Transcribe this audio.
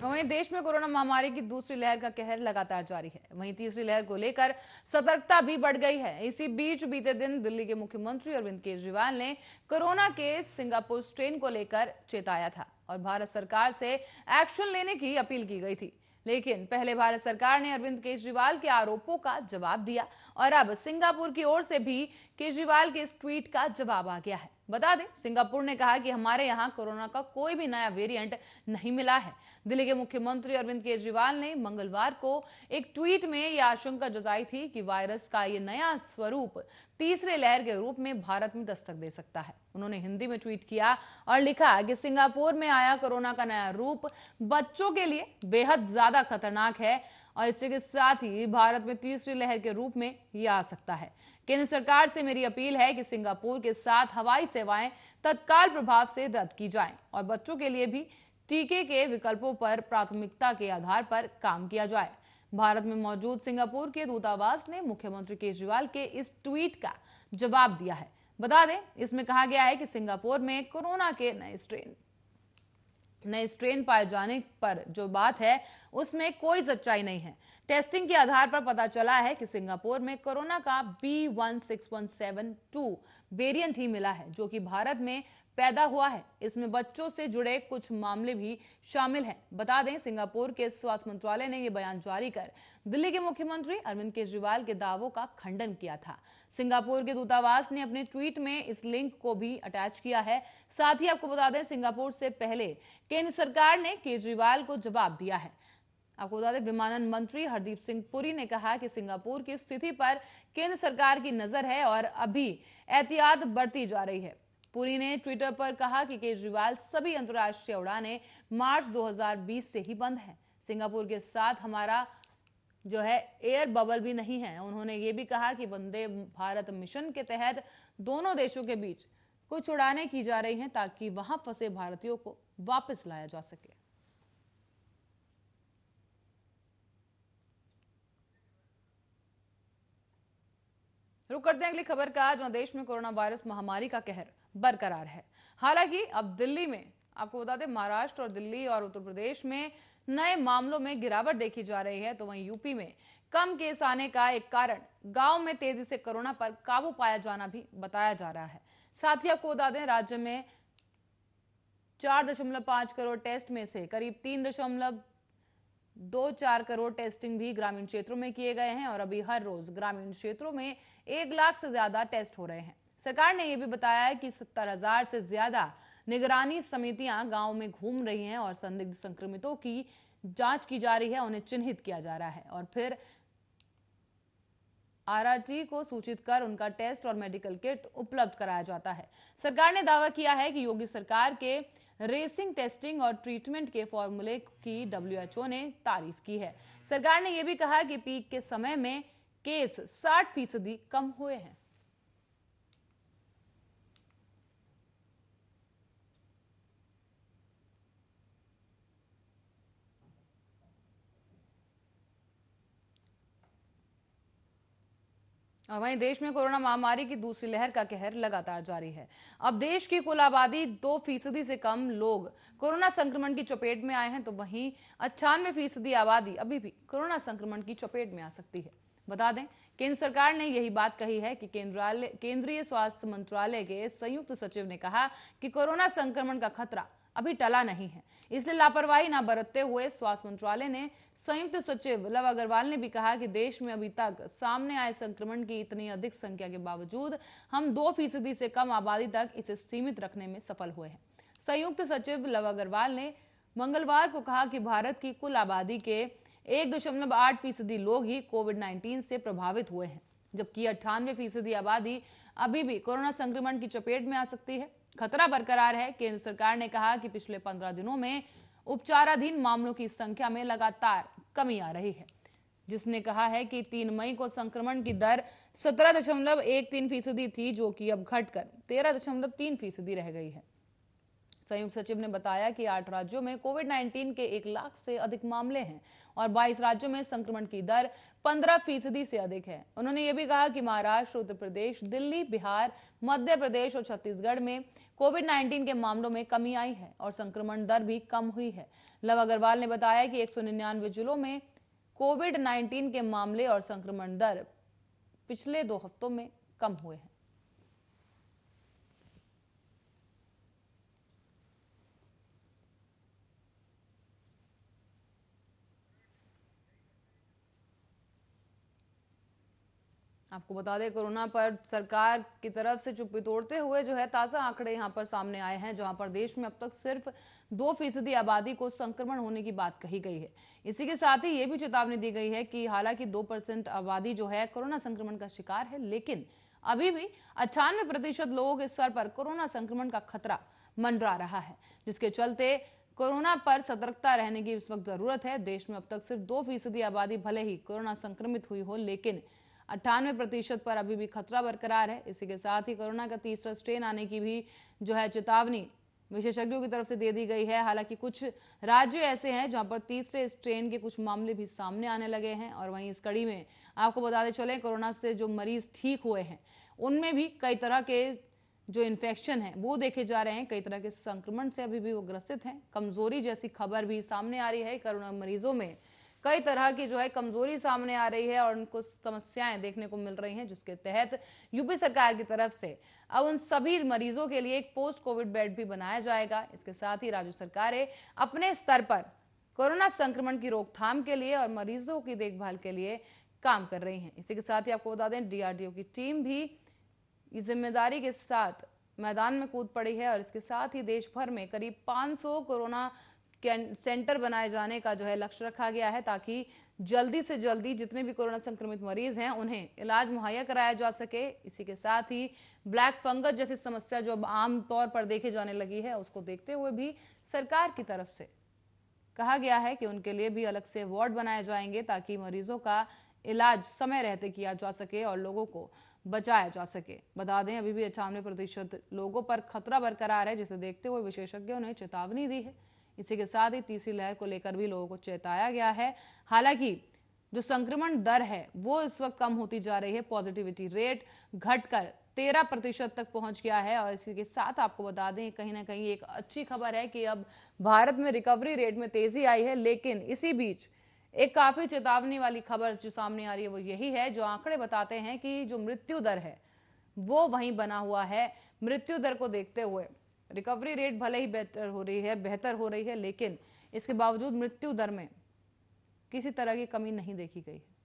वहीं देश में कोरोना महामारी की दूसरी लहर का कहर लगातार जारी है। वहीं तीसरी लहर को लेकर सतर्कता भी बढ़ गई है। इसी बीच बीते दिन दिल्ली के मुख्यमंत्री अरविंद केजरीवाल ने कोरोना के सिंगापुर स्ट्रेन को लेकर चेताया था और भारत सरकार से एक्शन लेने की अपील की गई थी। लेकिन पहले भारत सरकार ने अरविंद केजरीवाल के आरोपों का जवाब दिया और अब सिंगापुर की ओर से भी केजरीवाल के इस ट्वीट का जवाब आ गया है। बता दें, सिंगापुर ने कहा कि हमारे यहां कोरोना का कोई भी नया वेरिएंट नहीं मिला है। दिल्ली के मुख्यमंत्री अरविंद केजरीवाल ने मंगलवार को एक ट्वीट में यह आशंका जताई थी कि वायरस का ये नया स्वरूप तीसरे लहर के रूप में भारत में दस्तक दे सकता है। उन्होंने हिंदी में ट्वीट किया और लिखा कि सिंगापुर में आया कोरोना का नया रूप बच्चों के लिए बेहद ज्यादा खतरनाक है और इसी के साथ ही भारत में तीसरी लहर के रूप में यह आ सकता है। केंद्र सरकार से मेरी अपील है कि सिंगापुर के साथ हवाई सेवाएं तत्काल प्रभाव से रद्द की जाएं और बच्चों के लिए भी टीके के विकल्पों पर प्राथमिकता के आधार पर काम किया जाए। भारत में मौजूद सिंगापुर के दूतावास ने मुख्यमंत्री केजरीवाल के इस ट्वीट का जवाब दिया है। बता दें, इसमें कहा गया है कि सिंगापुर में कोरोना के नए स्ट्रेन पाए जाने पर जो बात है उसमें कोई सच्चाई नहीं है। टेस्टिंग के आधार पर पता चला है कि सिंगापुर में कोरोना का B16172 वेरिएंट ही मिला है, जो कि भारत में पैदा हुआ है। इसमें बच्चों से जुड़े कुछ मामले भी शामिल हैं। बता दें, सिंगापुर के स्वास्थ्य मंत्रालय ने यह बयान जारी कर दिल्ली के मुख्यमंत्री अरविंद केजरीवाल के दावों का खंडन किया था। सिंगापुर के दूतावास ने अपने ट्वीट में इस लिंक को भी अटैच किया है। साथ ही आपको बता दें, सिंगापुर से पहले केंद्र सरकार ने केजरीवाल को जवाब दिया है। आपको बता दें, विमानन मंत्री हरदीप सिंह पुरी ने कहा कि सिंगापुर की स्थिति पर केंद्र सरकार की नजर है और अभी एहतियात बरती जा रही है। पुरी ने ट्विटर पर कहा कि केजरीवाल सभी अंतर्राष्ट्रीय उड़ानें मार्च 2020 से ही बंद हैं। सिंगापुर के साथ हमारा जो है एयर बबल भी नहीं है। उन्होंने ये भी कहा कि वंदे भारत मिशन के तहत दोनों देशों के बीच कुछ उड़ानें की जा रही हैं ताकि वहां फंसे भारतीयों को वापस लाया जा सके। रुक करते हैं अगली खबर का, जहां देश में कोरोना वायरस महामारी का कहर बरकरार है। हालांकि अब दिल्ली में, आपको बता दें, महाराष्ट्र और दिल्ली और उत्तर प्रदेश में नए मामलों में गिरावट देखी जा रही है, तो वहीं यूपी में कम केस आने का एक कारण गांव में तेजी से कोरोना पर काबू पाया जाना भी बताया जा रहा है। साथ ही आपको बता दें, राज्य में 4.5 करोड़ टेस्ट में से करीब 3.24 करोड़ टेस्टिंग भी ग्रामीण क्षेत्रों में किए गए हैं और अभी हर रोज ग्रामीण क्षेत्रों में 1 लाख से ज्यादा टेस्ट हो रहे हैं। सरकार ने यह भी बताया है कि 70,000 से ज्यादा निगरानी समितियां गांव में घूम रही हैं और संदिग्ध संक्रमितों की जांच की जा रही है, उन्हें चिन्हित किया जा रहा है और फिर आरआरटी को सूचित कर उनका टेस्ट और मेडिकल किट उपलब्ध कराया जाता है। सरकार ने दावा किया है कि योगी सरकार के रेसिंग टेस्टिंग और ट्रीटमेंट के फॉर्मूले की WHO ने तारीफ की है। सरकार ने यह भी कहा कि पीक के समय में केस 60% कम हुए हैं। और वहीं देश में कोरोना महामारी की दूसरी लहर का कहर लगातार जारी है। अब देश की कुल आबादी 2% से कम लोग कोरोना संक्रमण की चपेट में आए हैं, तो वहीं 98% आबादी अभी भी कोरोना संक्रमण की चपेट में आ सकती है। बता दें, केंद्र सरकार ने यही बात कही है कि केंद्रीय स्वास्थ्य मंत्रालय के संयुक्त सचिव ने कहा कि कोरोना संक्रमण का खतरा अभी टला नहीं है, इसलिए लापरवाही न बरतते हुए स्वास्थ्य मंत्रालय ने संयुक्त सचिव लव अग्रवाल ने भी कहा कि देश में अभी तक सामने आए संक्रमण की इतनी अधिक संख्या के बावजूद हम 2% से कम आबादी तक इसे सीमित रखने में सफल हुए हैं। संयुक्त सचिव लव अग्रवाल ने मंगलवार को कहा कि भारत की कुल आबादी के 1.8% लोग ही कोविड-19 से प्रभावित हुए हैं, जबकि 98% आबादी अभी भी कोरोना संक्रमण की चपेट में आ सकती है। खतरा बरकरार है। केंद्र सरकार ने कहा कि पिछले 15 दिनों में उपचाराधीन मामलों की संख्या में लगातार कमी आ रही है, जिसने कहा है कि 3 मई को संक्रमण की दर 17.13% थी, जो कि अब घटकर 13.3% रह गई है। संयुक्त सचिव ने बताया कि 8 राज्यों में कोविड-19 के 1 लाख से अधिक मामले हैं और 22 राज्यों में संक्रमण की दर 15% से अधिक है। उन्होंने ये भी कहा कि महाराष्ट्र, उत्तर प्रदेश, दिल्ली, बिहार, मध्य प्रदेश और छत्तीसगढ़ में कोविड-19 के मामलों में कमी आई है और संक्रमण दर भी कम हुई है। लव अग्रवाल ने बताया कि 199 जिलों में कोविड-19 के मामले और संक्रमण दर पिछले 2 हफ्तों में कम हुए हैं। आपको बता दें, कोरोना पर सरकार की तरफ से चुप्पी तोड़ते हुए जो है ताजा आंकड़े यहां पर सामने आए हैं, जहां पर देश में अब तक सिर्फ 2% आबादी को संक्रमण होने की बात कही गई है। इसी के साथ ही ये भी चेतावनी दी गई है कि हालांकि 2% आबादी जो है कोरोना संक्रमण का शिकार है, लेकिन अभी भी 98% लोगों के सर पर कोरोना संक्रमण का खतरा मंडरा रहा है, जिसके चलते कोरोना पर सतर्कता रहने की इस वक्त जरूरत है। देश में अब तक सिर्फ 2% आबादी भले ही कोरोना संक्रमित हुई हो, लेकिन 98% पर अभी भी खतरा बरकरार है। इसी के साथ ही कोरोना का तीसरा स्ट्रेन आने की भी जो है चेतावनी विशेषज्ञों की तरफ से दे दी गई है। हालांकि कुछ राज्य ऐसे हैं जहां पर तीसरे स्ट्रेन के कुछ मामले भी सामने आने लगे हैं और वहीं इस कड़ी में आपको बताते चले, कोरोना से जो मरीज ठीक हुए हैं उनमें भी कई तरह के जो इन्फेक्शन है वो देखे जा रहे हैं, कई तरह के संक्रमण से अभी भी वो ग्रसित हैं। कमजोरी जैसी खबर भी सामने आ रही है। कोरोना मरीजों में कई तरह की जो है कमजोरी सामने आ रही है और उनको समस्याएं देखने को मिल रही हैं, जिसके तहत यूपी सरकार की तरफ से अब उन सभी मरीजों के लिए एक पोस्ट कोविड बेड भी बनाया जाएगा। इसके साथ ही राज्य सरकारें अपने स्तर पर कोरोना संक्रमण की रोकथाम के लिए और मरीजों की देखभाल के लिए काम कर रही हैं। इसी के साथ ही आपको बता दें, DRDO की टीम भी इस जिम्मेदारी के साथ मैदान में कूद पड़ी है और इसके साथ ही देश भर में करीब 500 कोरोना सेंटर बनाए जाने का जो है लक्ष्य रखा गया है, ताकि जल्दी से जल्दी जितने भी कोरोना संक्रमित मरीज हैं उन्हें इलाज मुहैया कराया जा सके। इसी के साथ ही ब्लैक फंगस जैसी समस्या जो अब आम तौर पर देखे जाने लगी है, उसको देखते हुए भी सरकार की तरफ से कहा गया है कि उनके लिए भी अलग से वार्ड बनाए जाएंगे, ताकि मरीजों का इलाज समय रहते किया जा सके और लोगों को बचाया जा सके। बता दें, अभी भी 98% लोगों पर खतरा बरकरार है, जिसे देखते हुए विशेषज्ञों ने चेतावनी दी है। इसी के साथ ही तीसरी लहर को लेकर भी लोगों को चेताया गया है। हालांकि जो संक्रमण दर है वो इस वक्त कम होती जा रही है। पॉजिटिविटी रेट घटकर 13% तक पहुंच गया है और इसी के साथ आपको बता दें, कहीं ना कहीं एक अच्छी खबर है कि अब भारत में रिकवरी रेट में तेजी आई है। लेकिन इसी बीच एक काफी चेतावनी वाली खबर जो सामने आ रही है वो यही है, जो आंकड़े बताते हैं कि जो मृत्यु दर है वो वहीं बना हुआ है। मृत्यु दर को देखते हुए रिकवरी रेट भले ही बेहतर हो रही है, लेकिन इसके बावजूद मृत्यु दर में किसी तरह की कमी नहीं देखी गई है।